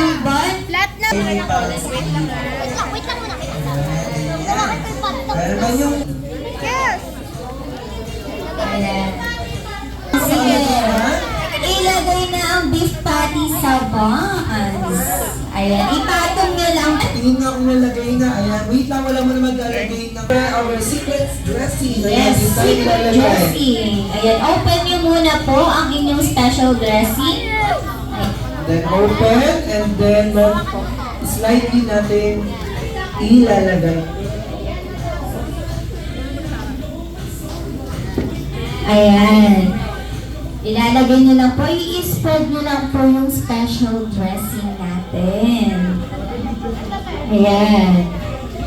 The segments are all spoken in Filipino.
ribbon. Lahat na. Wait lang muna. Meron ba yung... Yes. Ayan. Sige. Ilagay na ang beef patty sa buns. Ayan. Ipatong nyo lang. Tingin nga kung nalagay na. Ayan, wait lang, wala mo na maglalagay ng our secret dressing. Ayan, Yes, yung tayo secret ilalagay. dressing. Ayan. Open nyo muna po ang inyong special dressing. Ayan. Then open, and then slightly natin ilalagay. Ayan. Ilalagay nyo lang po, i-spread nyo lang po yung special dressing natin. Ayan.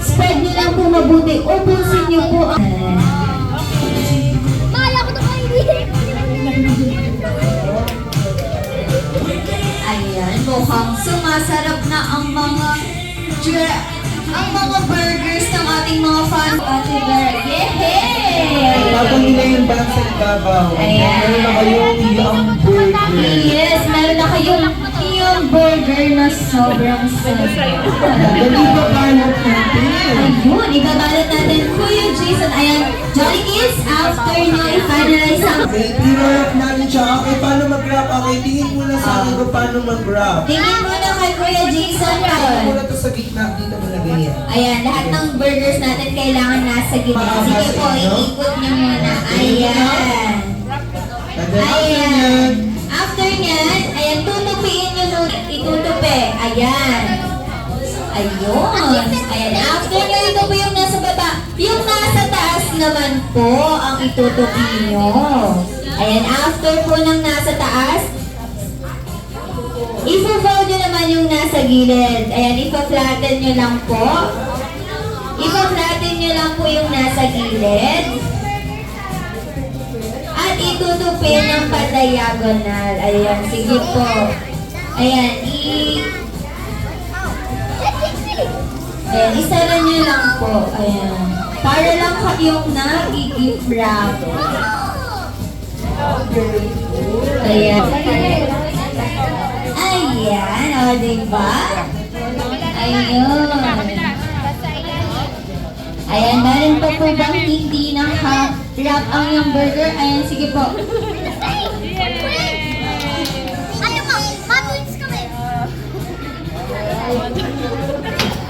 Spread nyo lang po mabuti. Ubusin nyo po ang... Mahal ako ito kayo. Ayan, mukhang sumasarap na ang mga burgers ng ating mga fan. Ate Bear, yehey! Tapos nila yung bang sa ibabaw. Ayan. Meron na kayong yung burger. Yes, meron na kayong yung burger na sobrang sarap. Dali ba balot natin? Ayun, ibabalot natin. Kuya Jason, ayan, Jolly Kids, after nyo i-finalize ang... Okay, i-wrap natin siya. Okay, paano mag-wrap? Okay, tingin muna sa akin kung paano mag-wrap. Tingin muna kay Kuya Jason, Tingin Ron. muna to sa gitna. Dito mo lagay yan. Ayan, lahat ng burgers natin kailangan nasa gitna. Sige po, iikot nyo muna. Ayan. And then after yan, After nyan, ayan, tutupiin nyo nun. Itutupi. Ayan. Ayun. Ayan, after nyo, ito po yung nasa baba. Yung nasa taas naman po ang itutupi nyo. Ayan, after po ng nasa taas, ipo-fold nyo naman yung nasa gilid. Ayan, ipa-flatten nyo lang po. Ipa-flatten nyo lang po yung nasa gilid. At itutupi ng pa-diagonal. Ayan, sige po. Ayan, Ayan, isara nyo lang po. Ayan. Para lang kayong nag-gift wrap. Ayan. Ayan, o diba? Ayun. Ayan, meron pa po bang hindi naka-wrap ang yung burger? Ayan, sige po.